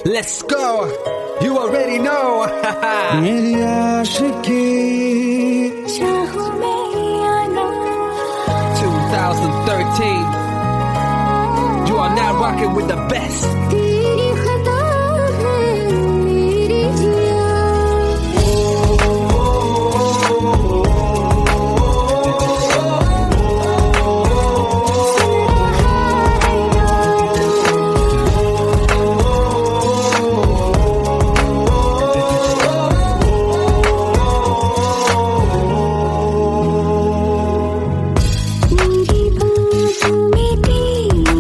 Let's go. You already know. मेरी आशिकी चाहूं मैं या ना 2013. You are now rocking with the best. तेरी खता है मेरी जिया मेरी बातों में तेरा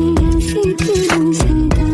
जिक्र सदा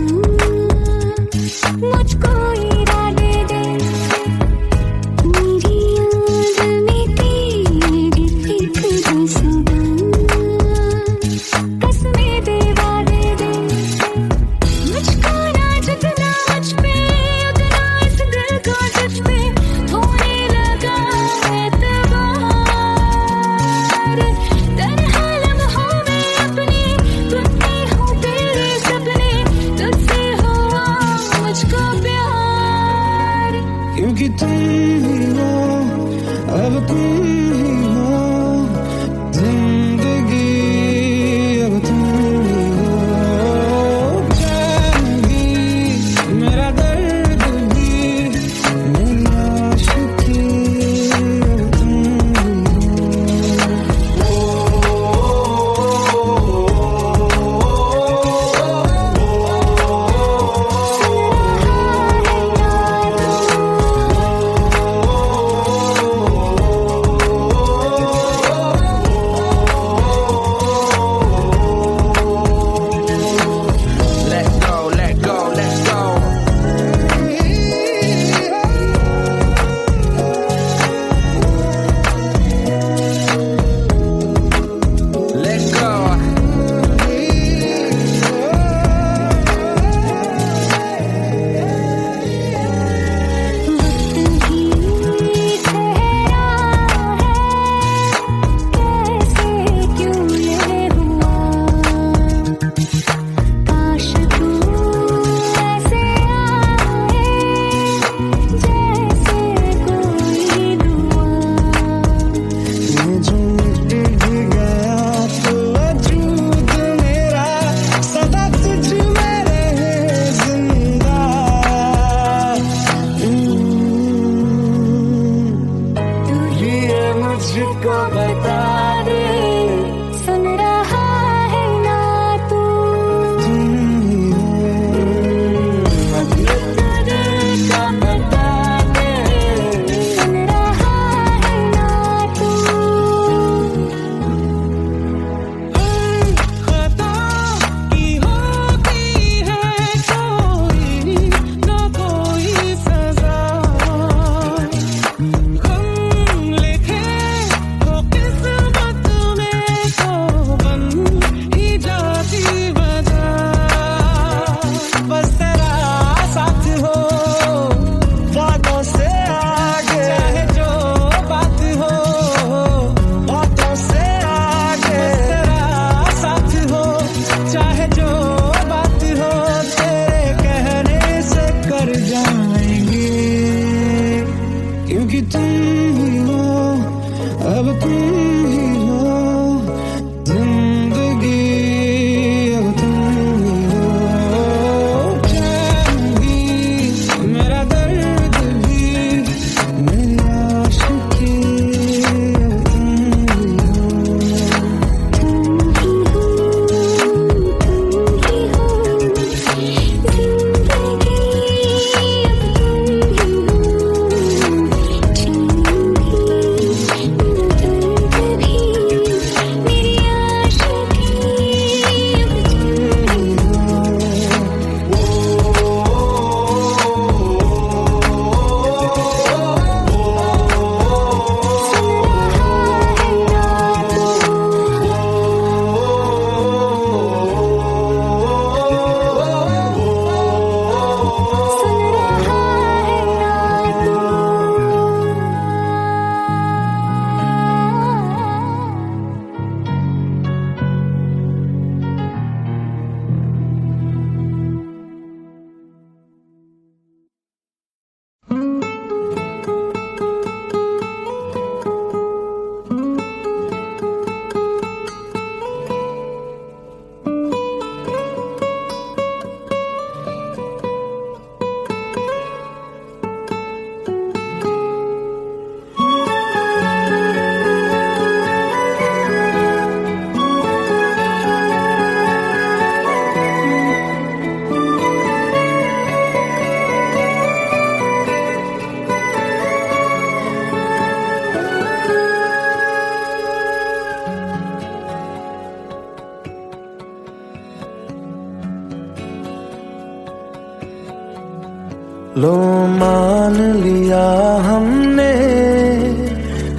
लो मान लिया हमने,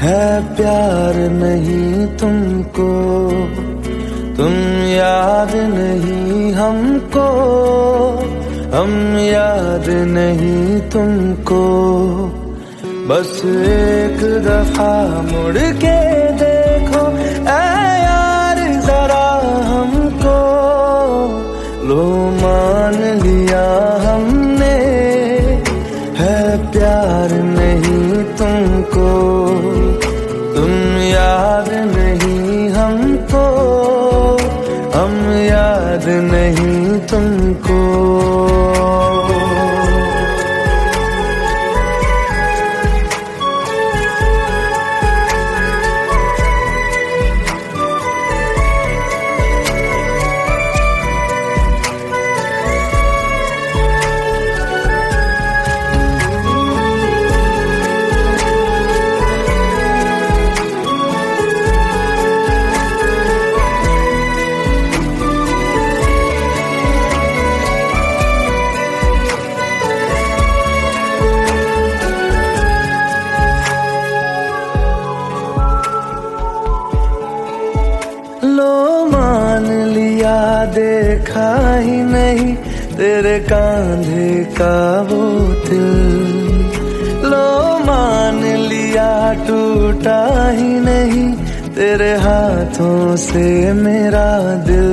है प्यार नहीं तुमको, तुम याद नहीं हमको, हम याद नहीं तुमको। बस एक दफा मुड़ के देखो ऐ यार जरा हमको, लो मान लिया हमने, है प्यार नहीं तुमको, तुम याद नहीं हमको, हम याद नहीं तुमको। लो मान लिया देखा ही नहीं तेरे कांधे का वो दिल, लो मान लिया टूटा ही नहीं तेरे हाथों से मेरा दिल।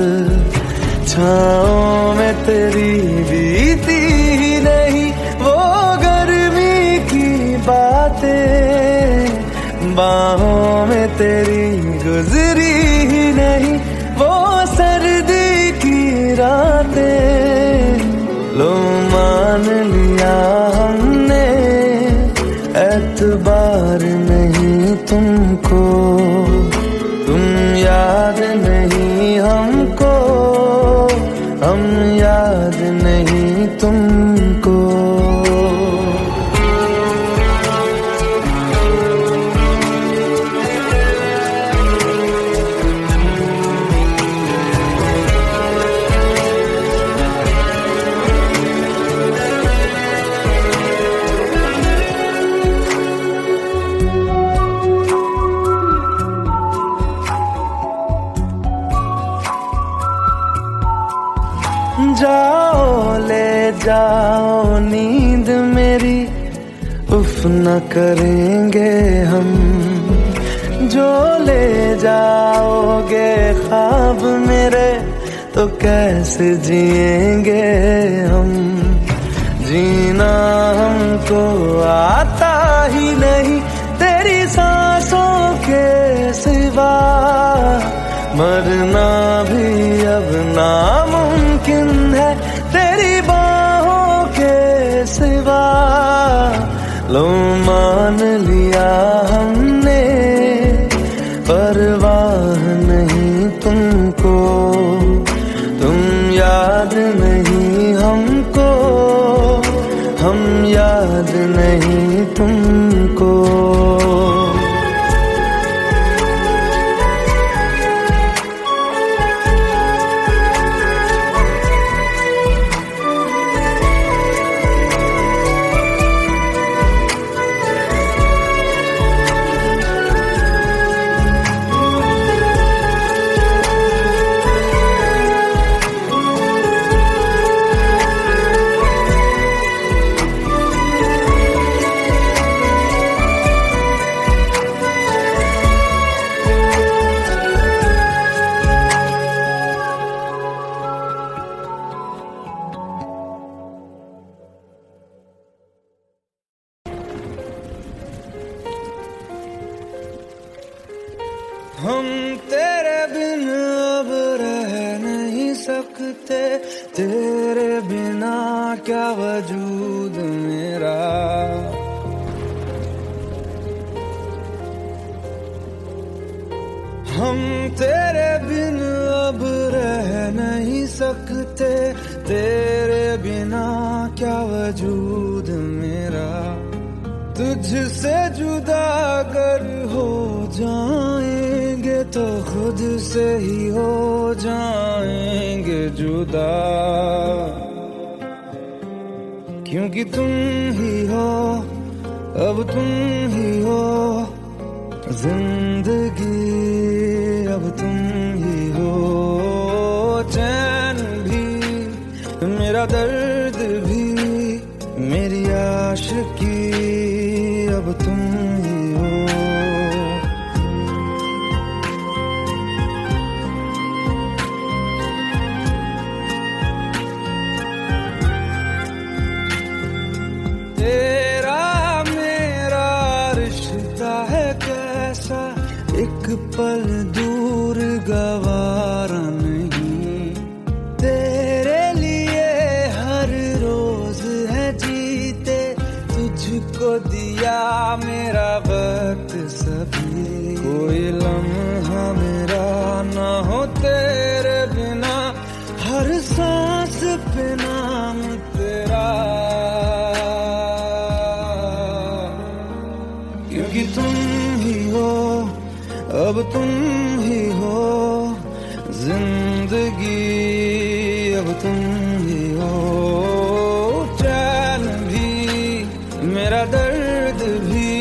छाँव में तेरी बीती ही नहीं वो गर्मी की बातें, बाहों में तेरी गुजरी ही नहीं वो सर्दी की रातें। लो मान लिया हमने, एतबार नहीं तुमको, तुम याद नहीं हमको, हम याद नहीं तुमको। जाओ ले जाओ नींद मेरी, उफ न करेंगे हम, जो ले जाओगे ख्वाब मेरे तो कैसे जिएंगे हम। जीना हमको आता ही नहीं तेरी सांसों के सिवा, मरना भी अब नामुमकिन है तेरी बाहों के सिवा। लो मान लिया हमने, परवाह नहीं तुमको, तुम याद नहीं हमको, हम याद नहीं तुमको। हम तेरे बिन अब रह नहीं सकते, तेरे बिना क्या वजूद मेरा। हम तेरे बिन अब रह नहीं सकते, तेरे बिना क्या वजूद मेरा। तुझसे जुदा अगर हो जाएंगे तो खुद से ही हो जाएंगे जुदा। क्योंकि तुम ही हो, अब तुम ही हो जिंदगी, अब तुम ही हो चैन भी, मेरा दर्द भी, मेरी आशिकी, अब तुम ही हो। तेरा मेरा रिश्ता है कैसा, एक पल दूर गवारा नहीं, तेरे लिए हर रोज है जीते, तुझको दिया मेरा वक्त सभी, कोई लम्हा मेरा ना हो तेरे बिना, हर सांस पे नाम तेरा, क्योंकि तुम ही हो, अब तुम ही हो जिंदगी, अब तुम ही हो चैन भी, मेरा दर्द भी,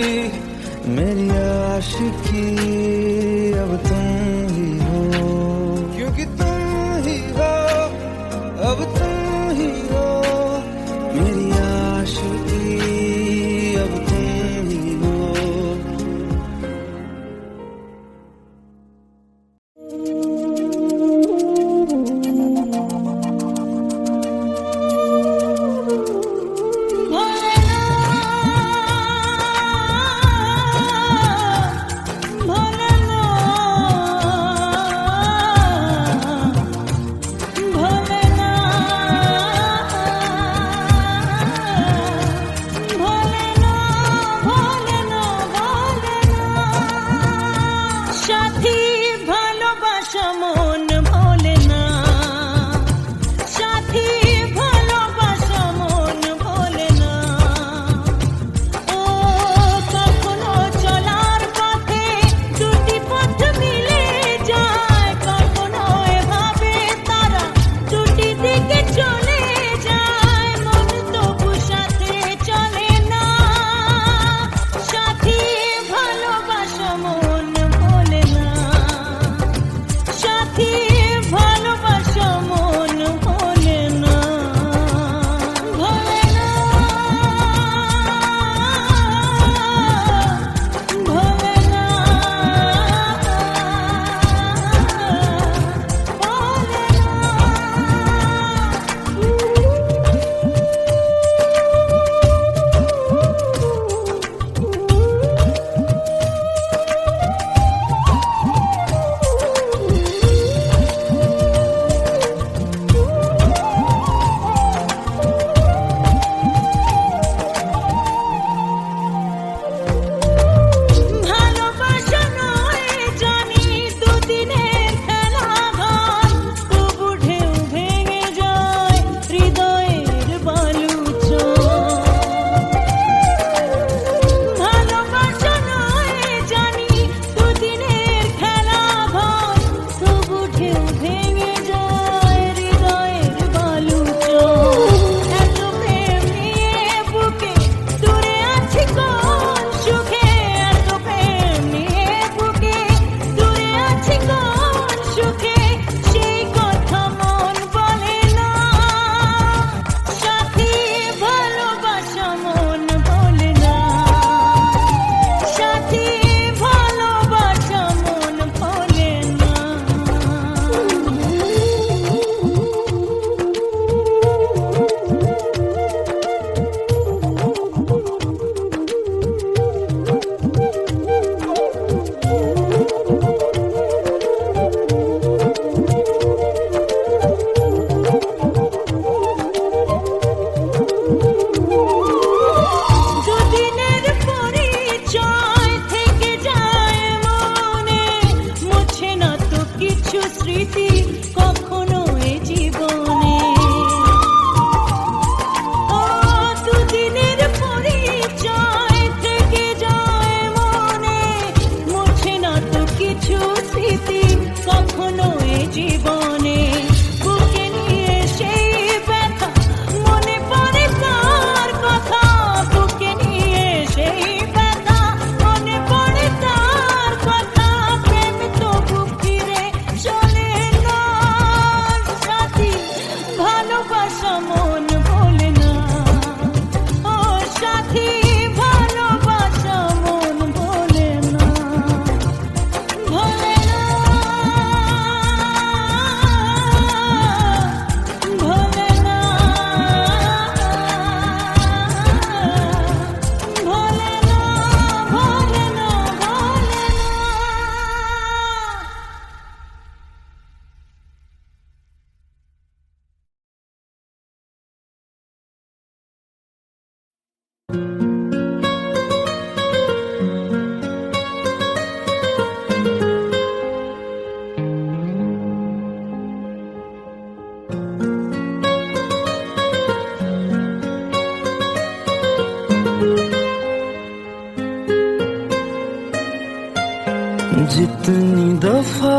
जितनी दफा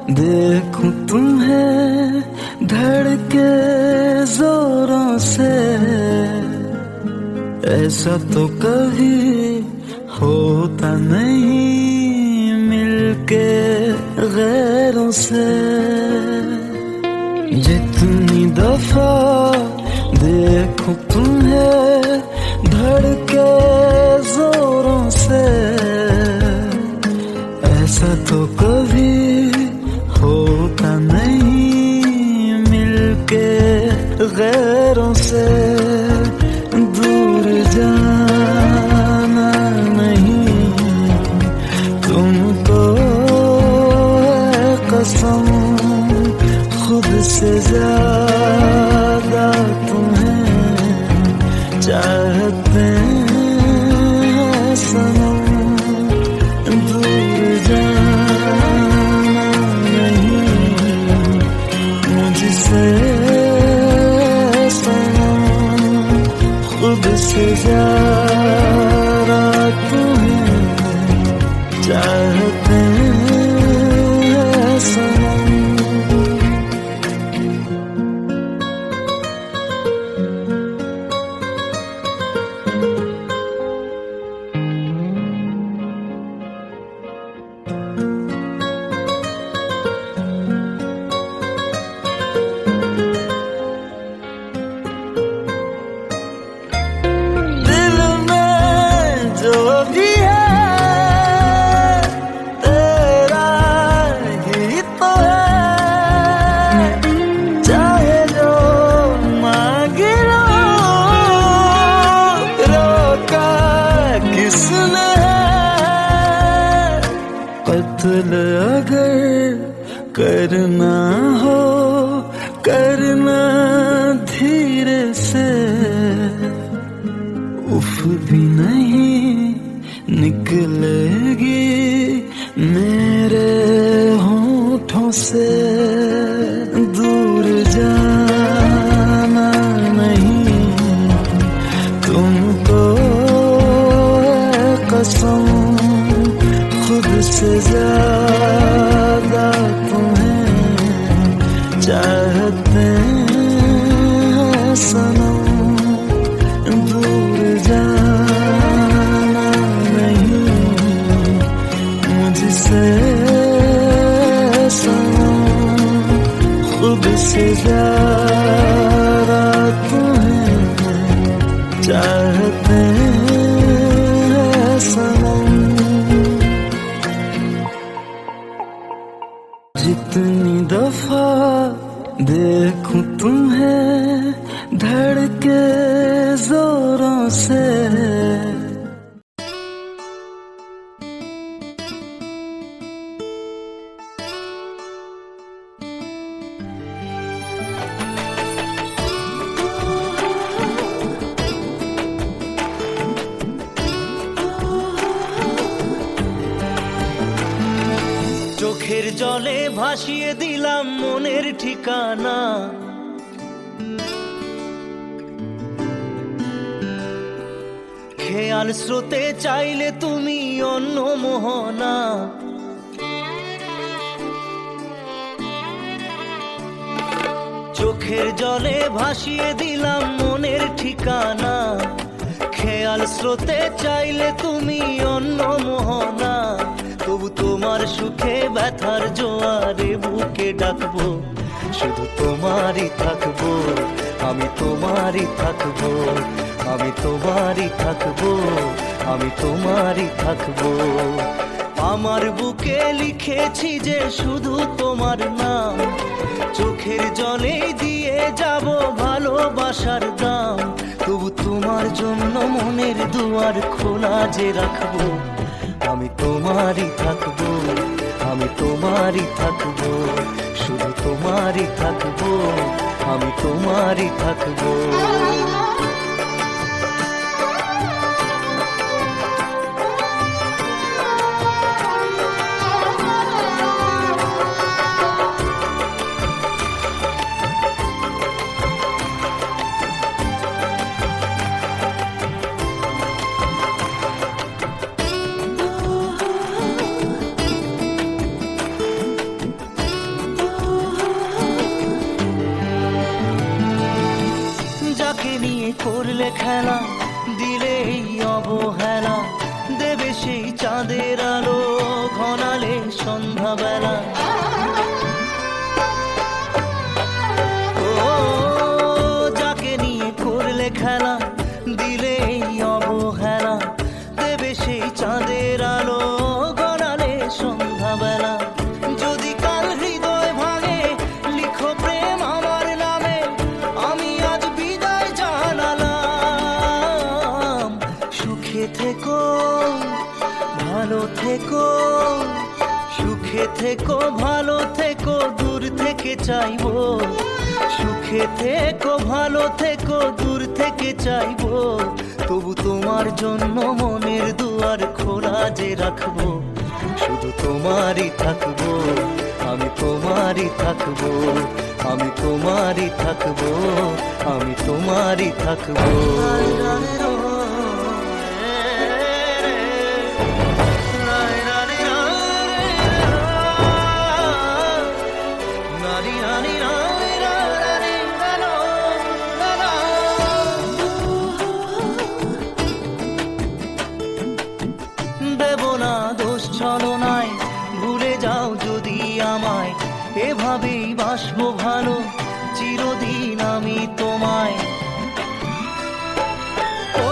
देखूं तुम्हें धड़के जोरों से, ऐसा तो कभी होता नहीं मिलके गैरों से। जितनी दफा देखूं तुम्हें धड़के जोरों से, ऐसा तो कभी होता नहीं मिलके गैरों से। दूर जाना नहीं तुमको है कसम, खुद से ज्यादा तुम्हें चाहते हैं सनम। दूर जाना नहीं मुझसे सनम, खुद से ज्यादा तुम्हें चाहते हैं सनम। कत्ल अगर करना हो करना धीरे से, उफ भी नहीं निकलेगी मेरे होठों से। दूर जाना नहीं तुमको है कसम, खुद से ज्यादा तुम्हें चाहते हैं सनम। दूर जाना नहीं मुझसे सनम, खुद से ज्यादा तुम्हें चाहते हैं सनम। जितनी दफा देखूं तुम्हें धड़के जोरों से, চোখের জলে ভাসিয়ে দিলাম মনের ঠিকানা, খেয়াল স্রোতে চাইলে তুমি অন্য মোহনা। চোখের জলে ভাসিয়ে দিলাম মনের ঠিকানা, খেয়াল স্রোতে চাইলে তুমি অন্য মোহনা। তবু তোমার সুখে ব্যথার জোয়ারে বুকে ডাকবো, শুধু তোমারই থাকবো, আমি তোমারই থাকবো, আমি তোমারই থাকবো, আমি তোমারই থাকবো। আমার বুকে লিখেছি যে শুধু তোমার নাম, চোখের জলে দিয়ে যাব ভালোবাসার দাম। তবু তোমার জন্য মনের দুয়ার খোলা যে রাখবো, আমি তোমারই থাকবো, আমি তোমারই থাকবো, শুধু তোমারই থাকবো, আমি তোমারই থাকবো। নিয়ে করলে খেলা, দিলে এই অবহেলা, দেবে সেই চাঁদের আলো ঘনালে সন্ধ্যাবেলা। ও যাকে নিয়ে করলে খেলা, দিলে এই অবহেলা, দেবে সেই চাঁদের আলো ঘনালে সন্ধ্যাবেলা। যদি কাল হৃদয় ভাঙে, লিখো প্রেম আমার নামে, আমি আজ বিদায় জানালাম। সুখে থেকো, ভালো থেকো, সুখে থেকো, ভালো থেকো, দূর থেকে চাইবো। সুখে থেকো, ভালো থেকো, দূর থেকে চাইবো। তবু তোমার জন্য মনের দুয়ার খোলা যে রাখবো। শুধু তোমারই থাকবো, আমি তোমারই থাকবো, আমি তোমারই থাকবো, আমি তোমারই থাকবো। দেব না দোষ ছলনায়, ভুলে যাও যদি আমায়, এভাবেই বাসবো ভালো চিরদিন আমি তোমায়। ও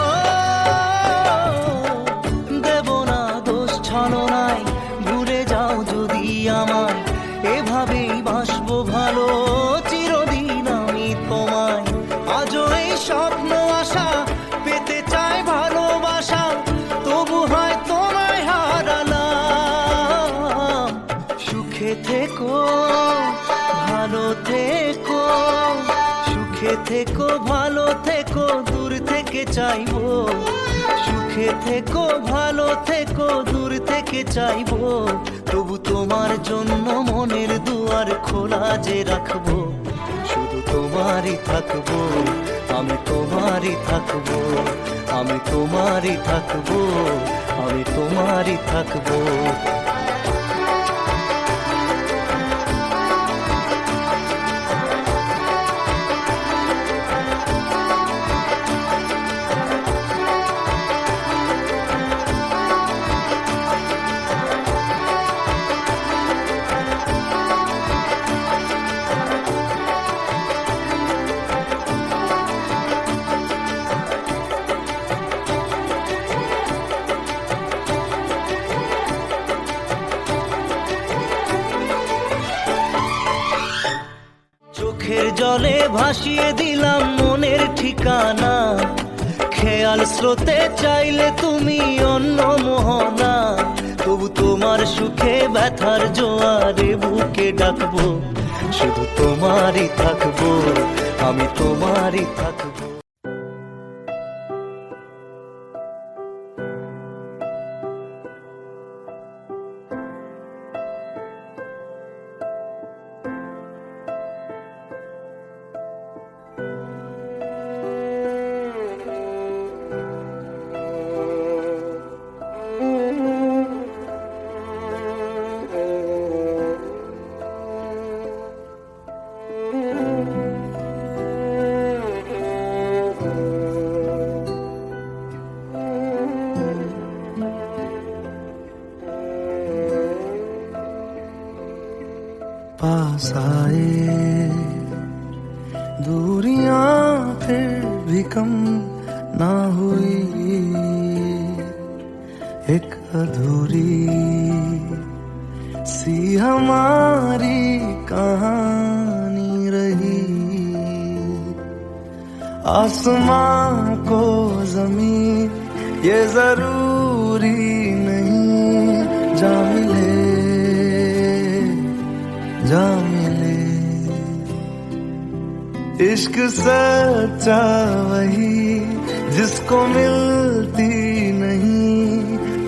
দেব না দোষ ছলনায়, ভুলে যাও যদি আমায়, এভাবেই বাসবো ভালো চিরদিন আমি তোমায়। আজও এই স্বপ্ন আশা, পেতে চাই ভালোবাসা, তবু হয় তোমায় হারালাম। সুখে থেকো, ভালো থেকো, সুখে থেকো, ভালো থেকো, দূর থেকে চাইবো। সুখে থেকো, ভালো থেকো, দূর থেকে চাইবো। তবু তোমার জন্য মনের দুয়ার খোলা যে রাখবো। শুধু তোমারই থাকবো, আমি তোমারই থাকবো, আমি তোমারই থাকবো, আমি তোমারই থাকবো। চোখের জলে ভাসিয়ে দিলাম মনের ঠিকানা, খেয়াল স্রোতে চাইলে তুমি অন্য মোহনা। তবু তোমার সুখে ব্যথার জোয়ারে বুকে ডাকবো। শুধু তোমারই থাকবো, আমি তোমারই থাকবো। पास आए दूरियां फिर भी कम ना हुई, एक अधूरी सी हमारी कहानी रही। आसमां को जमीन ये जरूरी नहीं, जा मिले जा मिले। इश्क सच्चा वही जिसको मिलती नहीं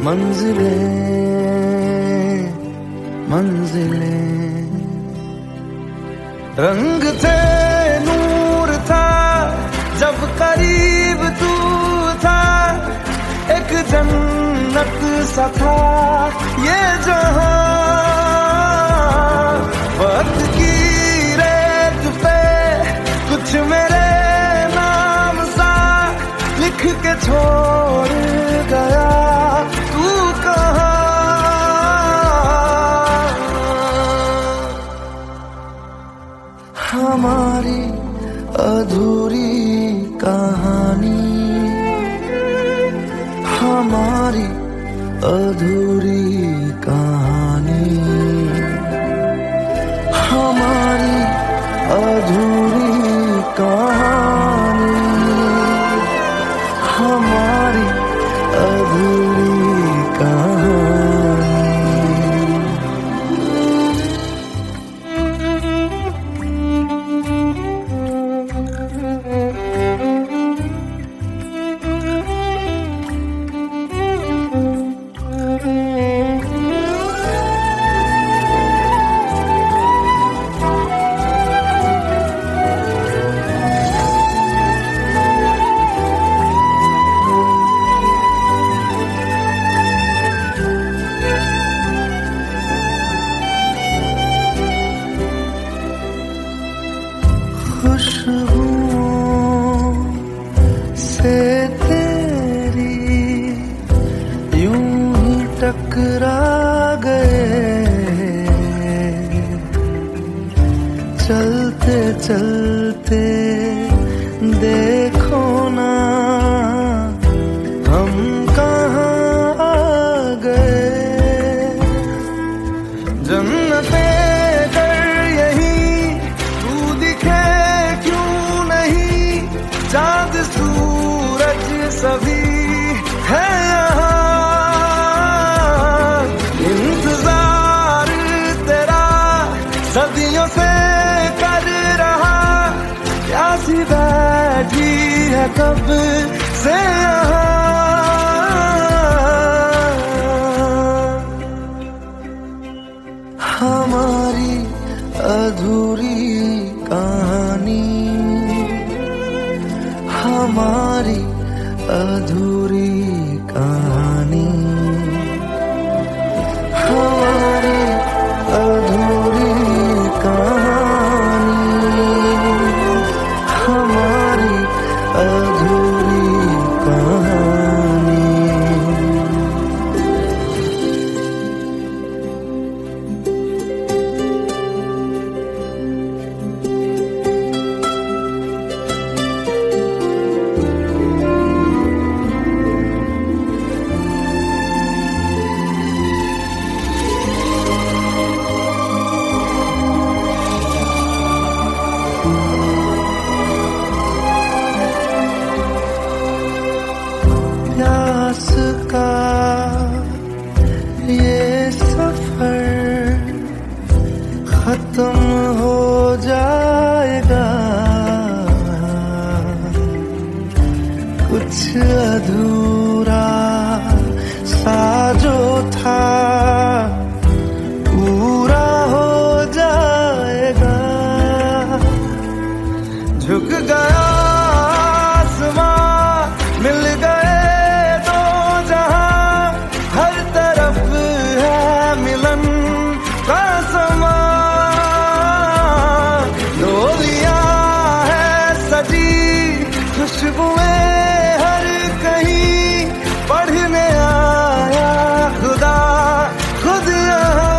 मंजिलें मंजिलें। रंग थे नूर था जब करीब तू था, एक जन्नत सा था ये जहां। वक्त की रेत पे कुछ मेरे नाम सा से तेरी यूं ही टकरा गए, चलते चलते देखो ना हम कहाँ आ गए। जन्नते कर यही तू दिखे क्यों नहीं, चाँद सूरज सभी है यहाँ। इंतजार तेरा सदियों से कर रहा, प्यासी बैठी है कब से यहाँ। हमारी अधूरी कहानी, हमारी अधूरी कहानी, हमारी अधूरी कहानी, हमारी अधूरी कहानी। प्यास का ये सफर खत्म हो जाएगा, कुछ अधूरा सा जो था पूरा हो जाएगा। झुक गया आसमां, मिल गए दो जहां, हर तरफ है मिलन का समा। डोलियां है सजी, खुशबुएं हर कहीं, पढ़ने आया खुदा खुद यहाँ।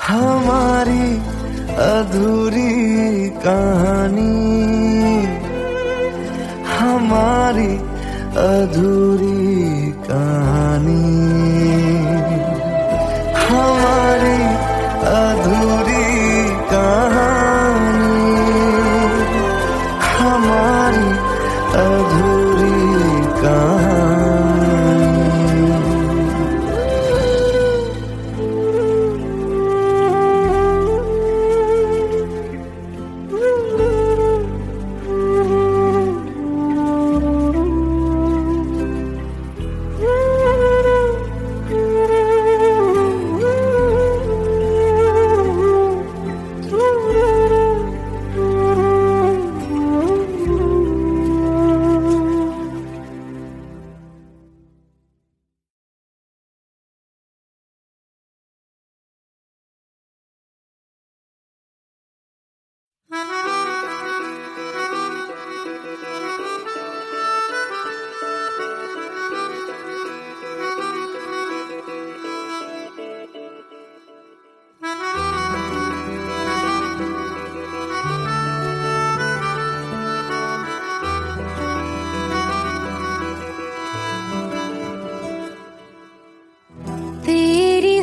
हमारी अधूरी कहानी, हमारी अधूरी कहानी, हमारी अधूरी कहानी, हमारी अधूरी कहानी।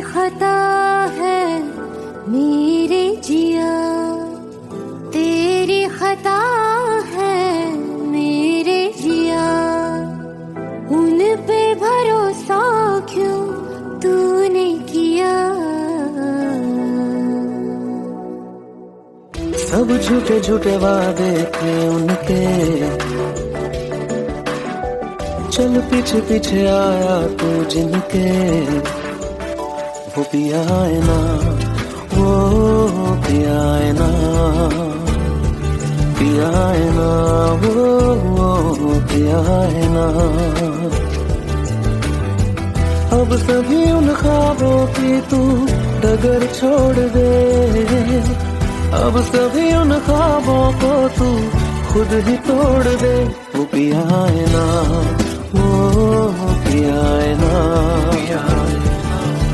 खता है मेरे जिया, तेरी खता है मेरे जिया, उन पे भरोसा क्यों तूने किया। सब झूठे झूठे वादे थे उनके, चल पीछे पीछे आया तू जिनके। वो पिया है ना, वो पिया है ना, पिया है ना, वो पिया है ना। अब सभी उन ख्वाबों की तू डगर छोड़ दे, अब सभी उन ख्वाबों को तू खुद ही तोड़ दे। वो पिया है ना, वो पिया है ना,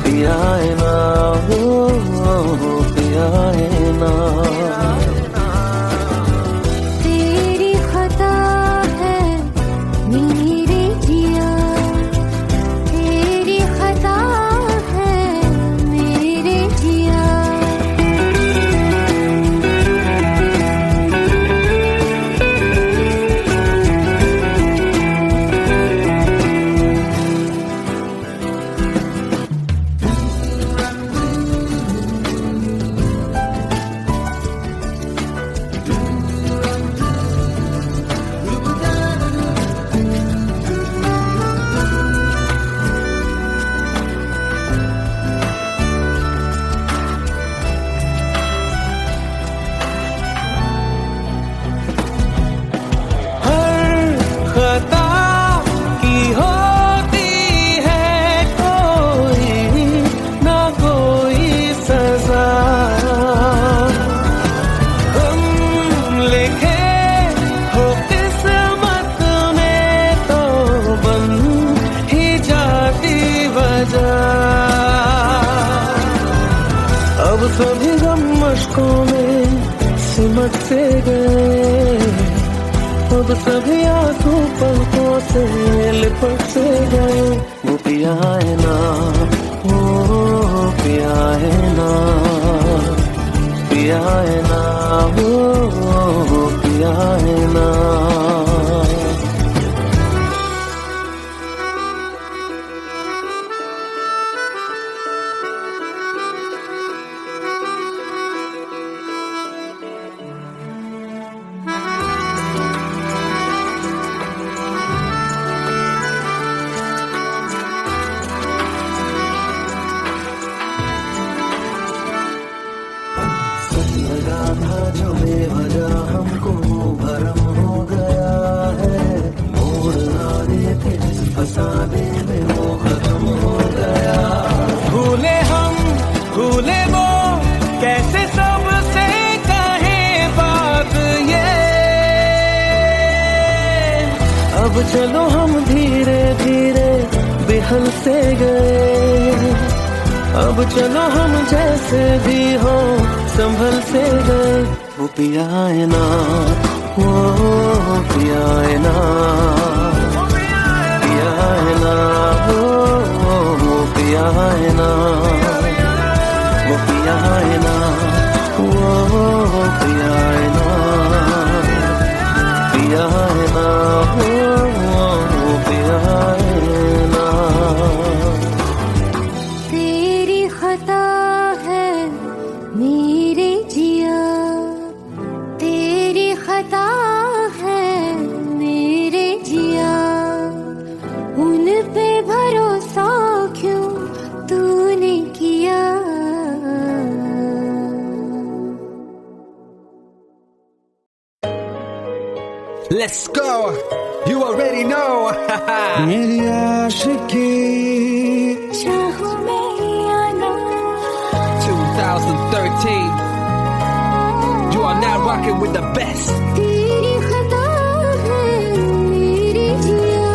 पिया है ना, वो पिया है ना। तेरी खता है मेरे जिया, तेरी खता है मेरे जिया। खता की होती है कोई ना कोई सजा। हम लिखे हो किस्मत में तो बन ही जाती वजह। अब सभी गम मशकों में सिमट से गए, अब सभी आंसू पलकों से लिपट से गए। वो पिया है ना, वो पिया है ना, पिया है ना, वो पिया है ना। लगा था जो बेवजह हमको भरम हो गया है। मोड़ ना देते जिस फसाने में वो खत्म हो गया। भूले हम भूले वो कैसे सबसे कहे बात ये। अब चलो हम धीरे धीरे बेहल से गए। अब चलो हम जैसे भी हो संभल से गए। वो पिया है ना, वो पिया है ना, पिया है ना, वो पिया है ना, वो पिया है ना, वो पिया है ना, पिया है ना, वो पिया है ना। तेरी खता है मेरे जिया, तेरी खता है मेरे जिया। उन पे भरोसा क्यों तूने किया। Let's go. You already know. मेरी आशिकी चाहूं मैं या ना, 2013. You are now rocking with the best. तेरी खता है मेरे जिया।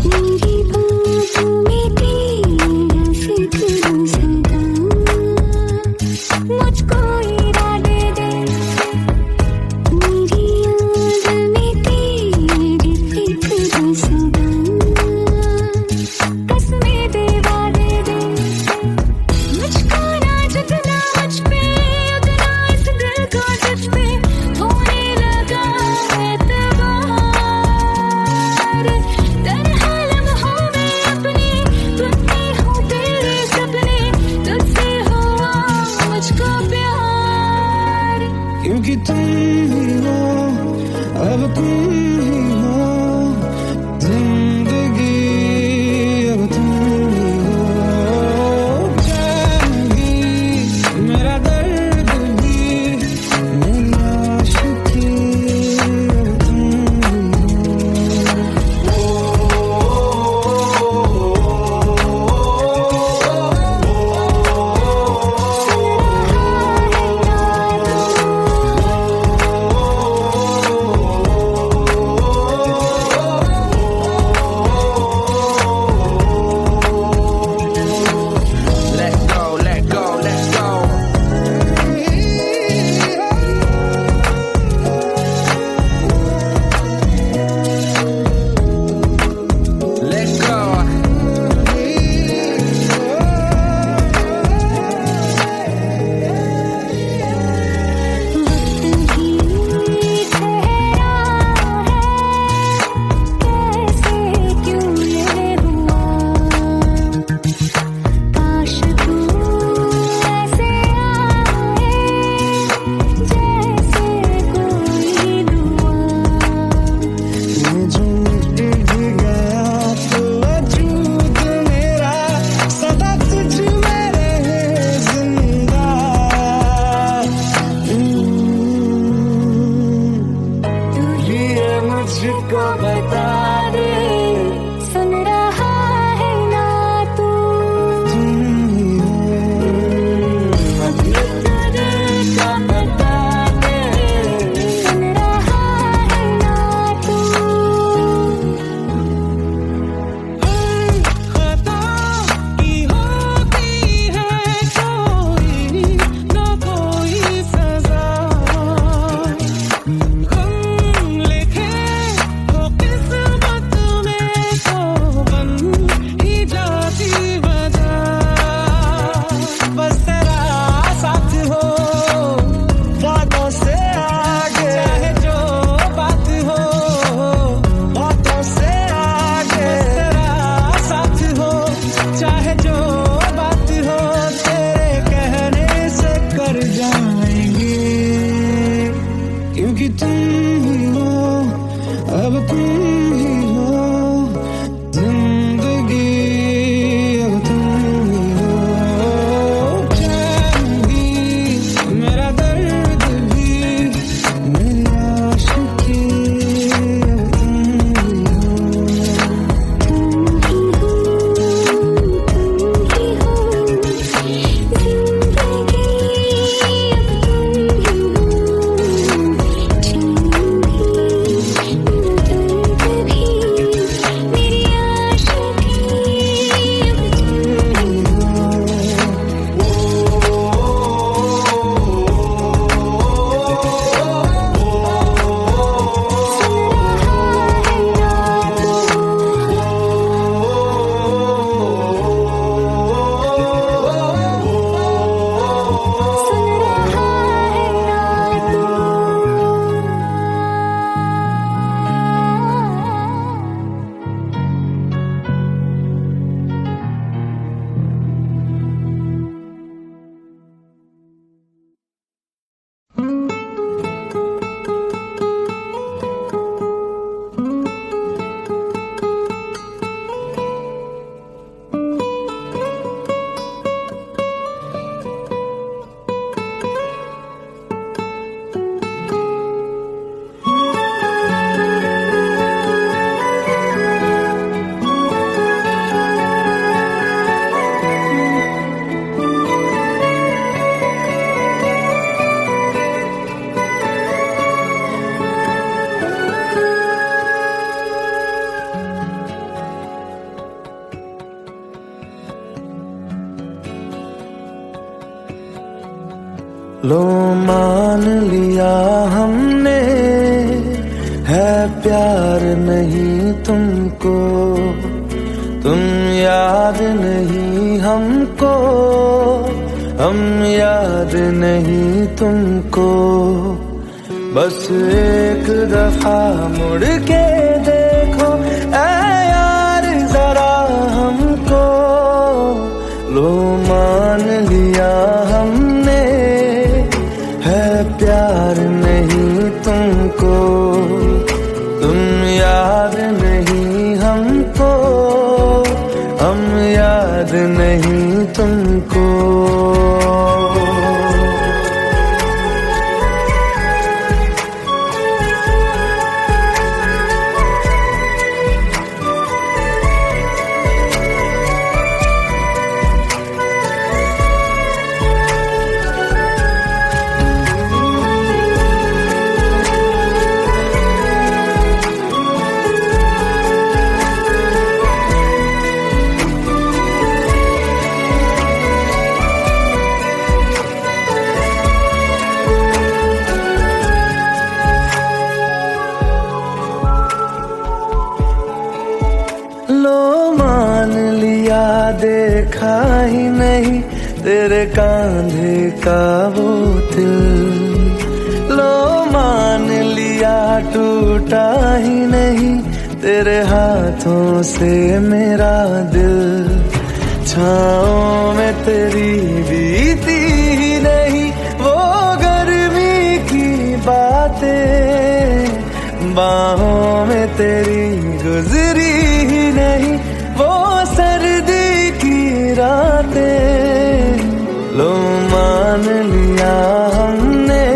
मेरी बाहों में तेरा फिक्र सदा। जो बात हो तेरे कहने से कर जाएंगे, क्योंकि तुम ही हो, अब तुम ही हो जिंदगी, अब तुम ही हो। चैन भी, मेरा दर्द भी, मेरी आशिकी, अब तुम ही हो। लो मान लिया हमने, है प्यार नहीं तुमको, तुम याद नहीं हमको, हम याद नहीं तुमको। बस एक दफा मुड़ के देखो ऐ यार जरा हमको, लो मान लिया हमने, है प्यार नहीं तुमको, तुम याद नहीं हमको, हम याद नहीं तुमको। देखा ही नहीं तेरे कांधे का वो दिल, लो मान लिया टूटा ही नहीं तेरे हाथों से मेरा दिल। छाँव में तेरी बीती ही नहीं वो गर्मी की बातें, बाहों में तेरी गुजरी ही नहीं वो सर्दी की रातें। लो मान लिया हमने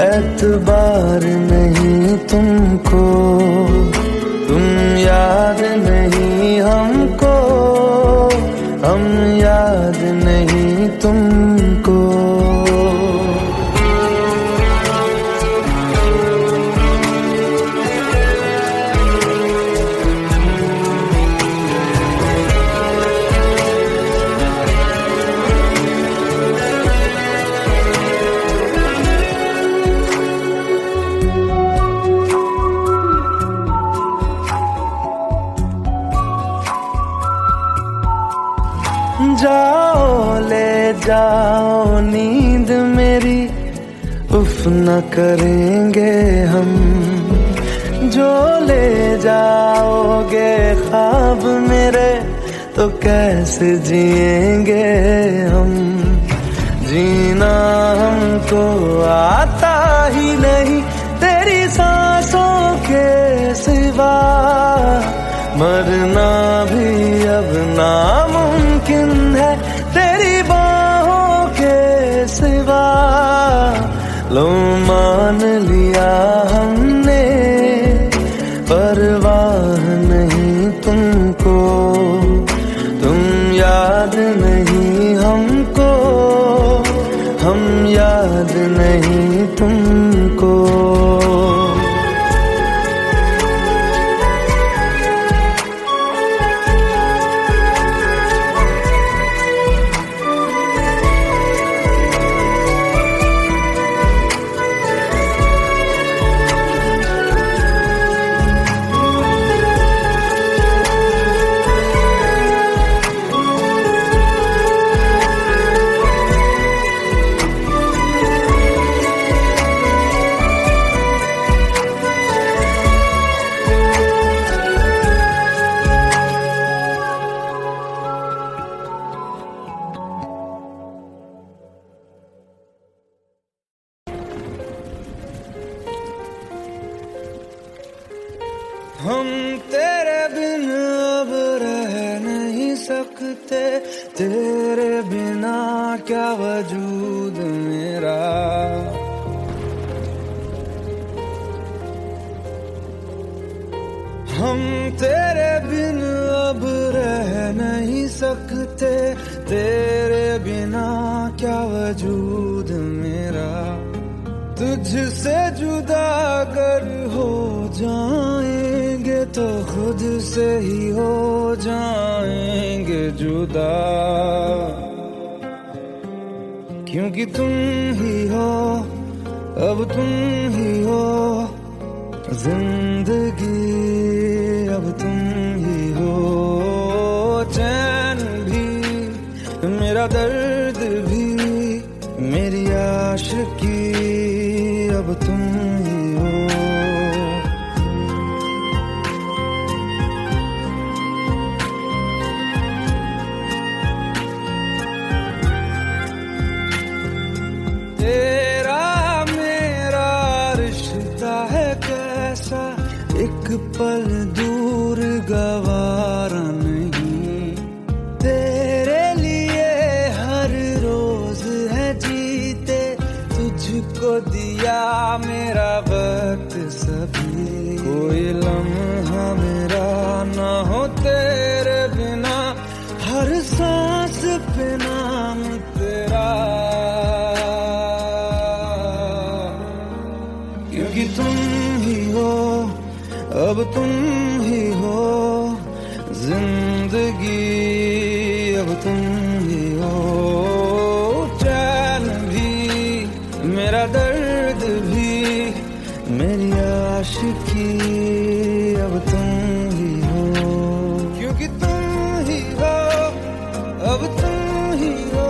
एतबार नहीं तुमको, तुम याद नहीं हमको, हम याद नहीं तुमको। जाओ ले जाओ नींद मेरी, उफ न करेंगे हम, जो ले जाओगे ख्वाब मेरे तो कैसे जिएंगे हम। जीना हमको आता ही नहीं तेरी सांसों के सिवा, मरना भी अब नामुमकिन है तेरी बाहों के सिवा। लो मान लिया हमने परवाह नहीं तुमको, तुम याद नहीं हमको, हम याद नहीं तुमको। हम तेरे बिन अब रह नहीं सकते, तेरे बिना क्या वजूद मेरा। हम तेरे बिन अब रह नहीं सकते, तेरे बिना क्या वजूद मेरा। तुझसे जुदा अगर हो जाएंगे तो खुद से ही हो जाएंगे जुदा, क्योंकि तुम ही हो अब तुम ही हो जिंदगी, अब तुम ही हो चैन भी मेरा दर्द भी मेरी आशिकी, अब तुम ही हो। तेरा मेरा रिश्ता है कैसा, एक पल दूर गवारा नहीं। तेरे लिए हर रोज है जीते, तुझको दिया मेरा वक्त सभी। कोई लम्हा मेरा ना हो तेरे बिना, हर सांस पे नाम तेरा, क्योंकि तुम ही हो अब तुम ही हो जिंदगी, अब तुम ही हो चैन भी मेरा दर्द भी मेरी आशिकी, अब तुम ही हो, क्योंकि तुम ही हो अब तुम ही हो।